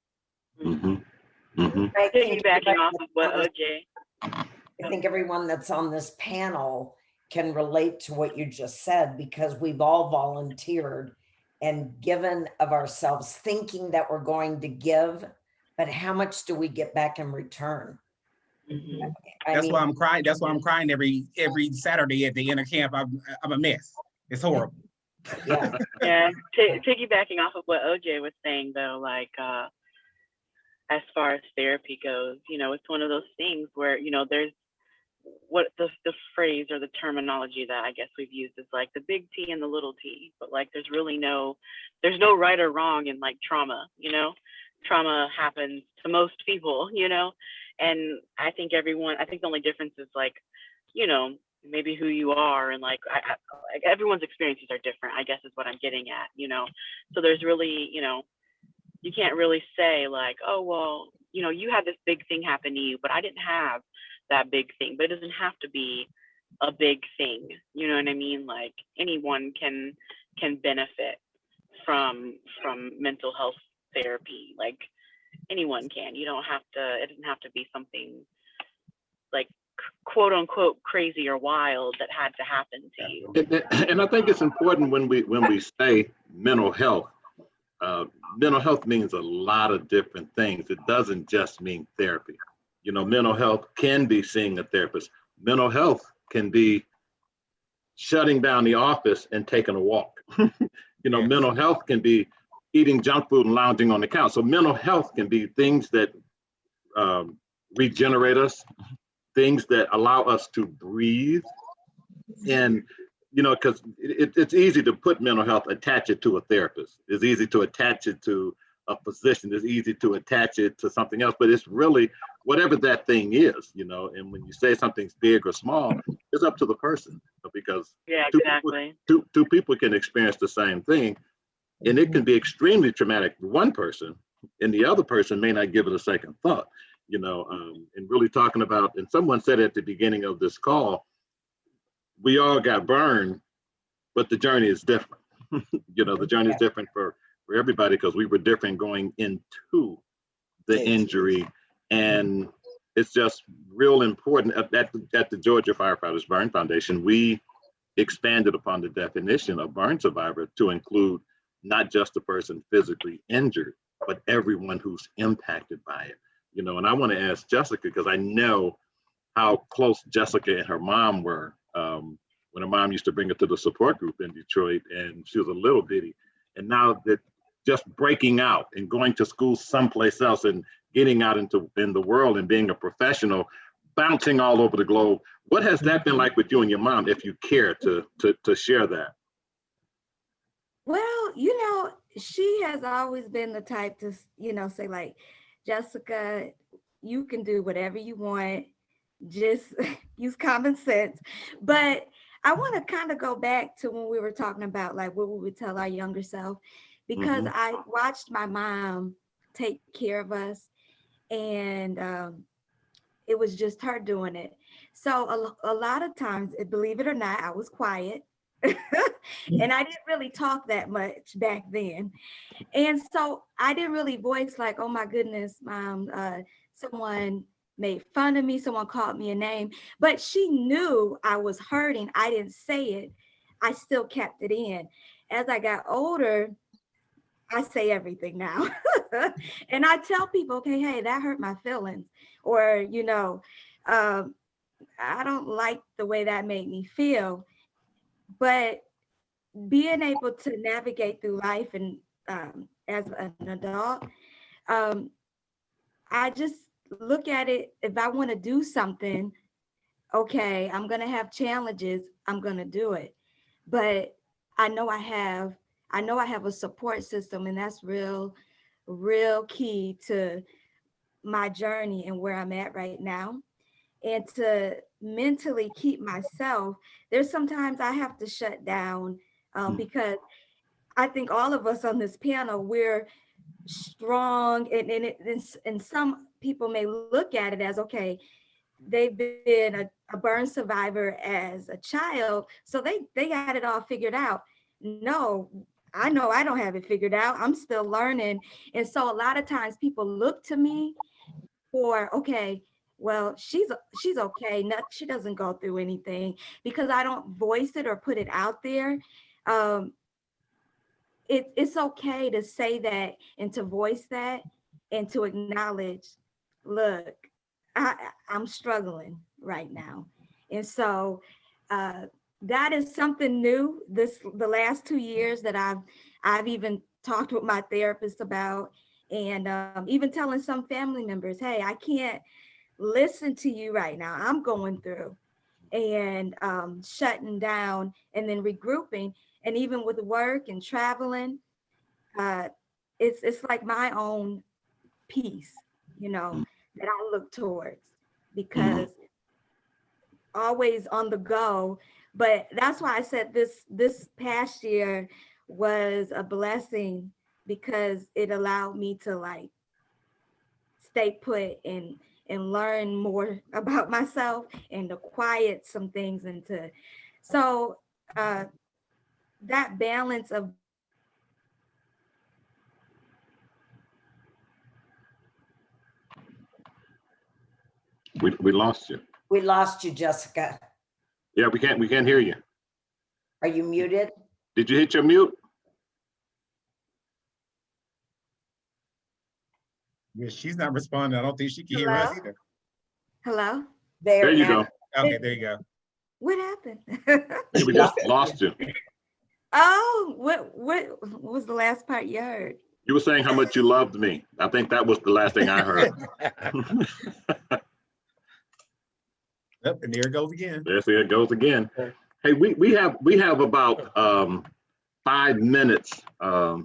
Mm-hmm. Mm-hmm. Piggybacking off of what OJ. I think everyone that's on this panel can relate to what you just said, because we've all volunteered and given of ourselves thinking that we're going to give, but how much do we get back in return? Mm-hmm. That's why I'm crying. That's why I'm crying every Saturday at the end of camp. I'm a mess. It's horrible. Yeah. Yeah. Piggybacking off of what OJ was saying, though, like as far as therapy goes, you know, it's one of those things where, you know, there's what the phrase or the terminology that I guess we've used is like the big T and the little t, but like there's no right or wrong in like trauma, you know. Trauma happens to most people, you know, and I think the only difference is like, you know, maybe who you are, and like everyone's experiences are different, I guess is what I'm getting at, you know. So there's really, you know, you can't really say like, oh, well, you know, you had this big thing happen to you, but I didn't have that big thing. But it doesn't have to be a big thing, you know what I mean? Like anyone can benefit from mental health therapy. Like anyone can. You don't have to, it doesn't have to be something like quote unquote crazy or wild that had to happen to you. And I think it's important when we say mental health. Mental health means a lot of different things. It doesn't just mean therapy. You know, mental health can be seeing a therapist. Mental health can be shutting down the office and taking a walk. You know, mental health can be eating junk food and lounging on the couch. So mental health can be things that regenerate us, things that allow us to breathe. And, you know, because it's easy to put mental health, attach it to a therapist. It's easy to attach it to a physician. It's easy to attach it to something else, but it's really whatever that thing is, you know. And when you say something's big or small, it's up to the person, because two people can experience the same thing, and it can be extremely traumatic to one person, and the other person may not give it a second thought, you know. And really talking about, and someone said at the beginning of this call, we all got burned, but the journey is different. You know, the journey is different for everybody, because we were different going into the injury. And it's just real important. At the Georgia Firefighters Burn Foundation, we expanded upon the definition of burn survivor to include not just the person physically injured, but everyone who's impacted by it. You know, and I want to ask Jessica, because I know how close Jessica and her mom were. When her mom used to bring her to the support group in Detroit, and she was a little bitty. And now that just breaking out and going to school someplace else and getting out in the world and being a professional, bouncing all over the globe. What has that been like with you and your mom, if you care to share that? Well, you know, she has always been the type to, you know, say like, Jessica, you can do whatever you want, just use common sense. But I want to kind of go back to when we were talking about like what we would tell our younger self, because I watched my mom take care of us, and it was just her doing it. So a lot of times, believe it or not, I was quiet. And I didn't really talk that much back then. And so I didn't really voice like, oh my goodness, Mom, someone made fun of me, someone called me a name, but she knew I was hurting. I didn't say it. I still kept it in. As I got older, I say everything now. And I tell people, okay, hey, that hurt my feelings. Or, you know, I don't like the way that made me feel. But being able to navigate through life and as an adult, I just look at it, if I want to do something, okay, I'm going to have challenges, I'm going to do it. But I know I have a support system, and that's real key to my journey and where I'm at right now. and to mentally keep myself, there's sometimes I have to shut down because I think all of us on this panel, we're strong, and some people may look at it as, okay, they've been a burn survivor as a child, so they got it all figured out. No, I know I don't have it figured out. I'm still learning. And so a lot of times people look to me for, okay, well, she's okay. She doesn't go through anything, because I don't voice it or put it out there. It's okay to say that and to voice that and to acknowledge, look, I'm struggling right now. And so that is something new the last 2 years that I've even talked with my therapist about, and even telling some family members, hey, I can't listen to you right now. I'm going through, and shutting down and then regrouping. And even with work and traveling, it's like my own peace, that I look towards, because always on the go. But that's why I said this past year was a blessing, because it allowed me to like stay put and learn more about myself, and to quiet some things, and to so that balance of We lost you. We lost you, Jessica. Yeah, we can't hear you. Are you muted? Did you hit your mute? Yeah, she's not responding. I don't think she can hear us either. Hello? There you go. Okay, there you go. What happened? We just lost you. Oh, what was the last part you heard? You were saying how much you loved me. I think that was the last thing I heard. Yep, and there it goes again. There it goes again. Hey, we have about 5 minutes, 5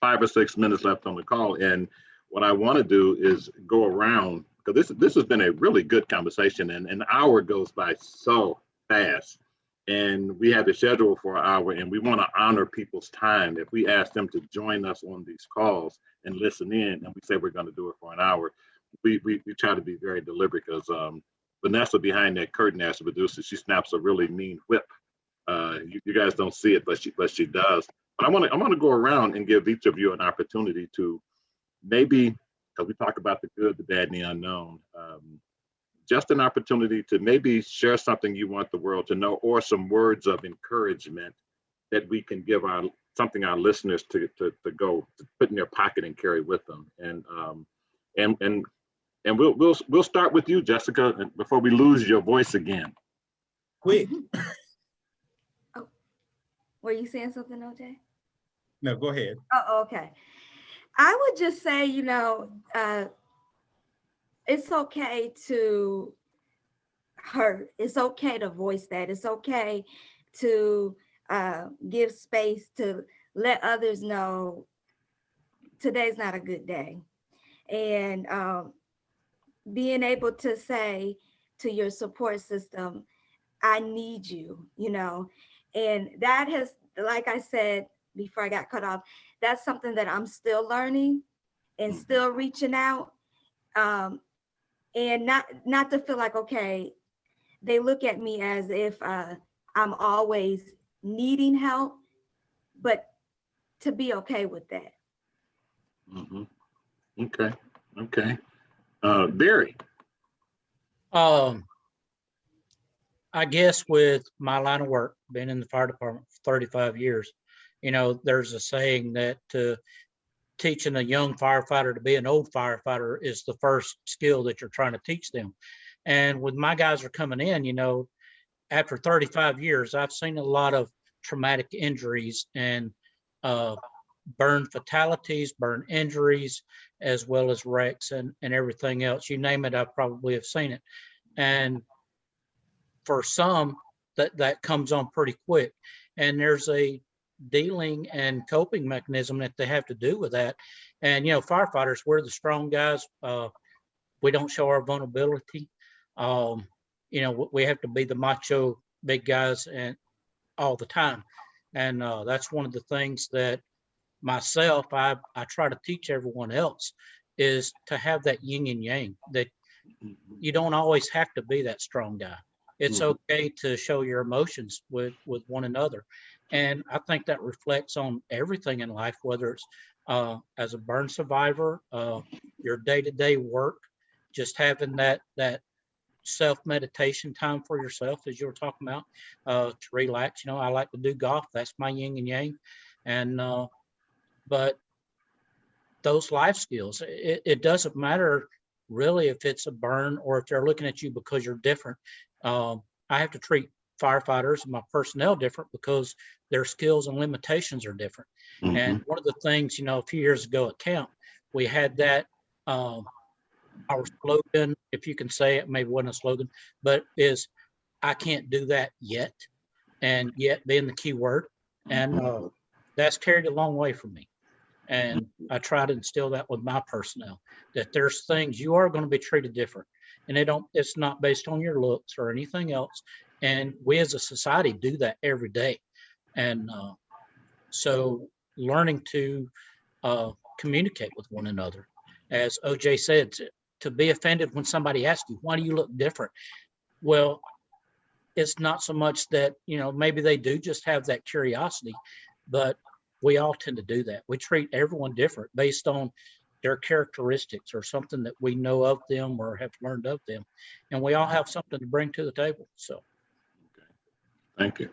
or 6 minutes left on the call, and what I want to do is go around, because this has been a really good conversation, and an hour goes by so fast, and we have a schedule for an hour, and we want to honor people's time. If we ask them to join us on these calls and listen in, and we say we're going to do it for an hour, we try to be very deliberate, because Vanessa behind that curtain, as a producer, she snaps a really mean whip. You guys don't see it, but she does. But I want to go around and give each of you an opportunity to maybe, because we talk about the good, the bad, and the unknown, just an opportunity to maybe share something you want the world to know, or some words of encouragement that we can give our listeners to go to put in their pocket and carry with them. And we'll start with you, Jessica, before we lose your voice again. Quick. Oh, were you saying something, OJ? No, go ahead. Oh, okay. I would just say, it's okay to hurt. It's okay to voice that. It's okay to give space to let others know today's not a good day. And being able to say to your support system, I need you, and that has, like I said before I got cut off, that's something that I'm still learning and still reaching out, and not to feel like, okay, they look at me as if I'm always needing help, but to be okay with that. Okay. Barry. I guess with my line of work, being in the fire department for 35 years, there's a saying that teaching a young firefighter to be an old firefighter is the first skill that you're trying to teach them. And with my guys are coming in, after 35 years, I've seen a lot of traumatic injuries and burn fatalities, burn injuries, as well as wrecks and everything else. You name it, I probably have seen it. And for some, that comes on pretty quick. And there's a dealing and coping mechanism that they have to do with that. And, firefighters, we're the strong guys. We don't show our vulnerability. we have to be the macho big guys and all the time. And that's one of the things that myself, I try to teach everyone else, is to have that yin and yang, that you don't always have to be that strong guy. It's okay to show your emotions with one another. And I think that reflects on everything in life, whether it's as a burn survivor, your day-to-day work, just having that self-meditation time for yourself, as you were talking about, to relax. I like to do golf. That's my yin and yang. And but those life skills, it doesn't matter really if it's a burn or if they're looking at you because you're different. I have to treat firefighters and my personnel different because their skills and limitations are different. And one of the things, a few years ago at camp, we had that, our slogan, if you can say it, maybe wasn't a slogan, but is, I can't do that yet. And yet being the key word. And that's carried a long way for me. And I try to instill that with my personnel, that there's things you are going to be treated different. And it's not based on your looks or anything else. And we as a society do that every day. And so learning to communicate with one another, as OJ said, to be offended when somebody asks you, why do you look different? Well, it's not so much that, maybe they do just have that curiosity, but we all tend to do that. We treat everyone different based on their characteristics or something that we know of them or have learned of them. And we all have something to bring to the table. So. Thank you.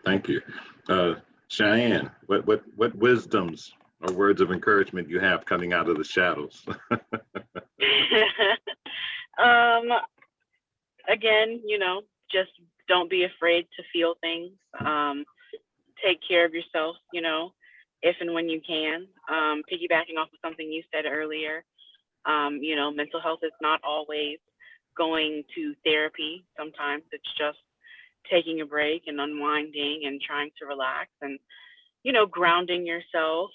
Cheyenne, what wisdoms or words of encouragement you have coming out of the shadows? Again, just don't be afraid to feel things. Take care of yourself, if and when you can. Piggybacking off of something you said earlier, mental health is not always going to therapy. Sometimes it's just taking a break and unwinding and trying to relax and, grounding yourself.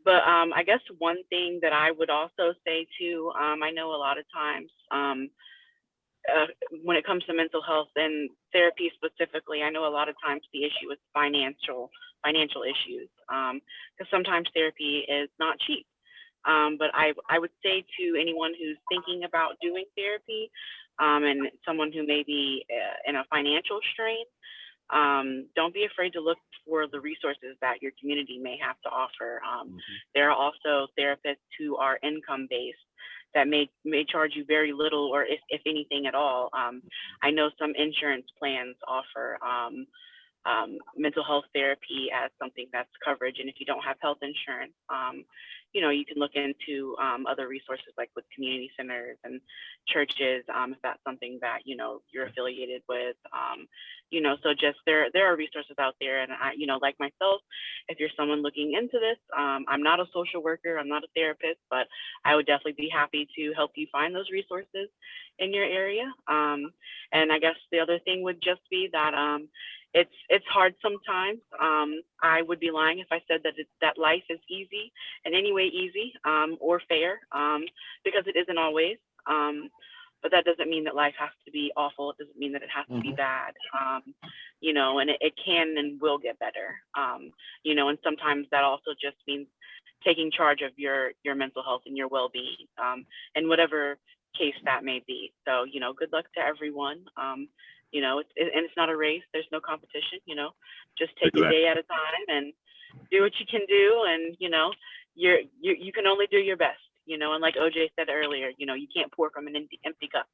But I guess one thing that I would also say too, I know a lot of times when it comes to mental health and therapy specifically, I know a lot of times the issue is financial issues, because sometimes therapy is not cheap. But I would say to anyone who's thinking about doing therapy, and someone who may be in a financial strain, don't be afraid to look for the resources that your community may have to offer. There are also therapists who are income-based that may charge you very little, or if anything at all. I know some insurance plans offer mental health therapy as something that's coverage. And if you don't have health insurance, you can look into other resources like with community centers and churches, if that's something that, you're affiliated with. So just there are resources out there. And I, like myself, if you're someone looking into this, I'm not a social worker, I'm not a therapist, but I would definitely be happy to help you find those resources in your area. And I guess the other thing would just be that it's hard sometimes. I would be lying if I said that life is easy, in any way easy or fair, because it isn't always. But that doesn't mean that life has to be awful. It doesn't mean that it has to be bad. And it can and will get better. And sometimes that also just means taking charge of your mental health and your well-being, in whatever case that may be. So, good luck to everyone. And it's not a race. There's no competition. Just take a day at a time and do what you can do. And you can only do your best. And like OJ said earlier, you can't pour from an empty cup.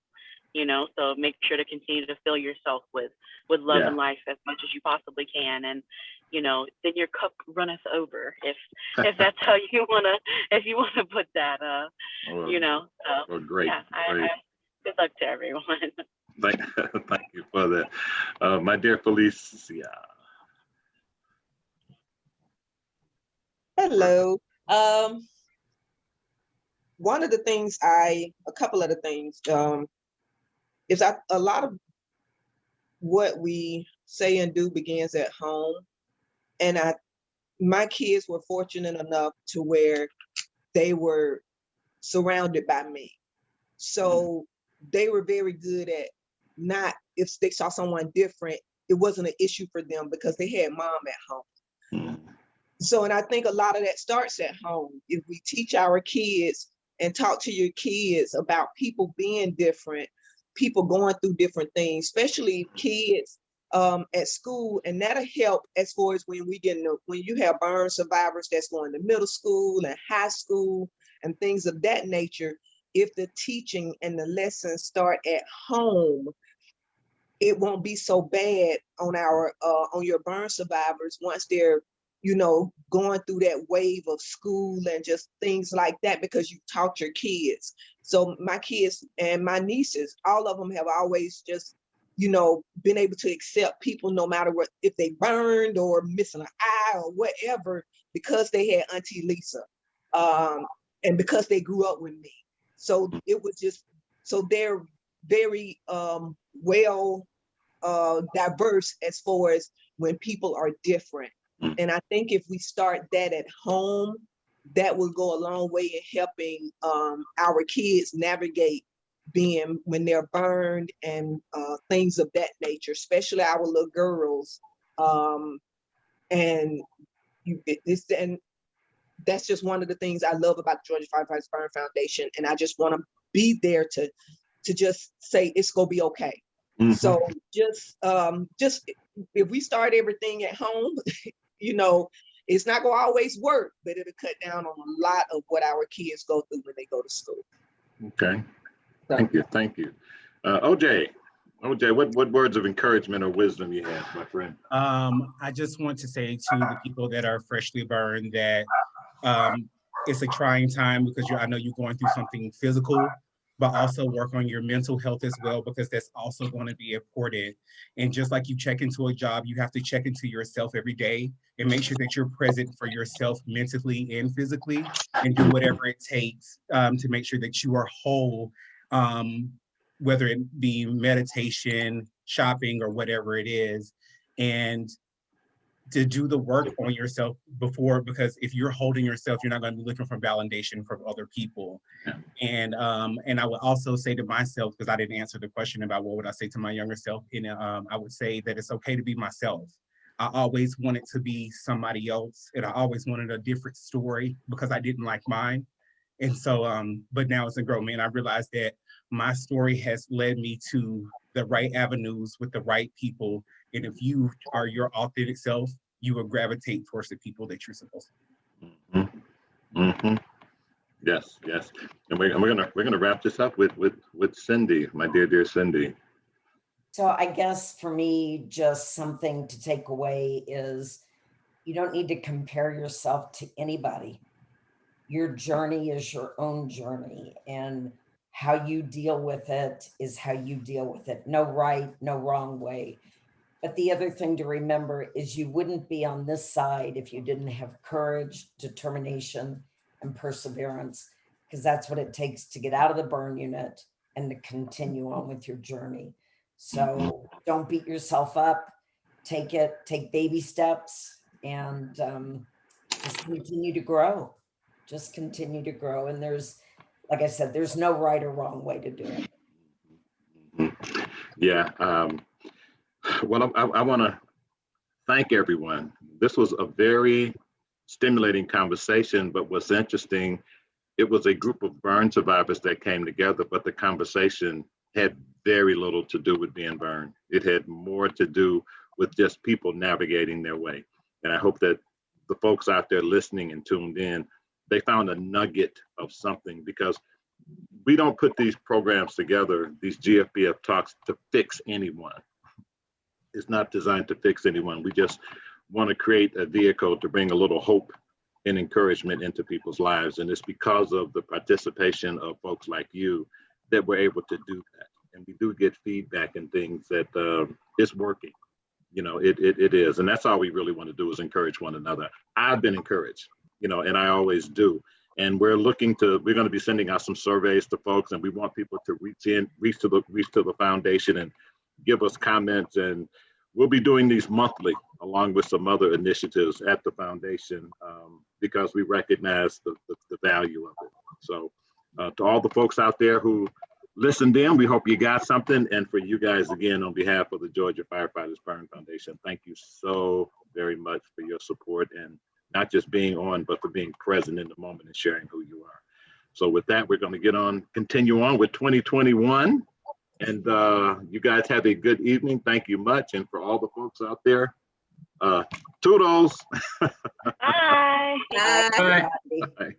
So make sure to continue to fill yourself with love and life as much as you possibly can. And then your cup runneth over, if that's how you wanna put that. Well, great. Yeah, great. Good luck to everyone. Thank you for that. My dear Felicia. Hello. A couple of the things, is a lot of what we say and do begins at home. And my kids were fortunate enough to where they were surrounded by me. So they were very good at not if they saw someone different, it wasn't an issue for them because they had mom at home. Mm. So, and I think a lot of that starts at home. If we teach our kids and talk to your kids about people being different, people going through different things, especially kids at school, and that'll help as far as when you have burn survivors that's going to middle school and high school and things of that nature. If the teaching and the lessons start at home, it won't be so bad on your burn survivors once they're, going through that wave of school and just things like that, because you taught your kids. So my kids and my nieces, all of them have always just, been able to accept people no matter what, if they burned or missing an eye or whatever, because they had Auntie Lisa, and because they grew up with me. So it was just, so they're very well diverse as far as when people are different. And I think if we start that at home, that will go a long way in helping our kids navigate being when they're burned and things of that nature, especially our little girls. And that's just one of the things I love about the Georgia Firefighters Burn Foundation. And I just want to be there to just say it's gonna be okay. Mm-hmm. So just if we start everything at home, it's not gonna always work, but it'll cut down on a lot of what our kids go through when they go to school. Okay, thank you. OJ, what words of encouragement or wisdom you have, my friend? I just want to say to the people that are freshly burned that it's a trying time, because I know you're going through something physical, but also work on your mental health as well, because that's also going to be important. And just like you check into a job, you have to check into yourself every day and make sure that you're present for yourself mentally and physically, and do whatever it takes to make sure that you are whole, whether it be meditation, shopping, or whatever it is. And to do the work on yourself before, because if you're holding yourself, you're not going to be looking for validation from other people. And I would also say to myself, because I didn't answer the question about what would I say to my younger self, and I would say that it's okay to be myself. I always wanted to be somebody else, and I always wanted a different story because I didn't like mine. And so, but now as a grown man, I realized that my story has led me to the right avenues with the right people. And if you are your authentic self, you will gravitate towards the people that you're supposed to be. Mm-hmm. Mm-hmm. Yes. And we're gonna wrap this up with Cindy, my dear Cindy. So I guess for me, just something to take away is you don't need to compare yourself to anybody. Your journey is your own journey, and how you deal with it is how you deal with it. No right, no wrong way. But the other thing to remember is you wouldn't be on this side if you didn't have courage, determination, and perseverance, because that's what it takes to get out of the burn unit and to continue on with your journey. So don't beat yourself up, take baby steps, and just continue to grow. Just continue to grow. And there's, like I said, there's no right or wrong way to do it. Yeah. Well, I want to thank everyone. This was a very stimulating conversation, but what's interesting, it was a group of burn survivors that came together, but the conversation had very little to do with being burned. It had more to do with just people navigating their way. And I hope that the folks out there listening and tuned in, they found a nugget of something, because we don't put these programs together, these GFBF Talks, to fix anyone. It's not designed to fix anyone. We just want to create a vehicle to bring a little hope and encouragement into people's lives. And it's because of the participation of folks like you that we're able to do that. And we do get feedback and things that it's working. It is. And that's all we really want to do, is encourage one another. I've been encouraged, and I always do. And we're going to be sending out some surveys to folks, and we want people to reach to the foundation and give us comments. And we'll be doing these monthly along with some other initiatives at the foundation, because we recognize the value of it. So to all the folks out there who listened in. We hope you got something. And for you guys, again, on behalf of the Georgia Firefighters Burn Foundation, thank you so very much for your support and not just being on, but for being present in the moment and sharing who you are. So with that, we're going to continue on with 2021. And you guys have a good evening. Thank you much. And for all the folks out there, toodles. Bye. Bye. Bye. everybody. Bye.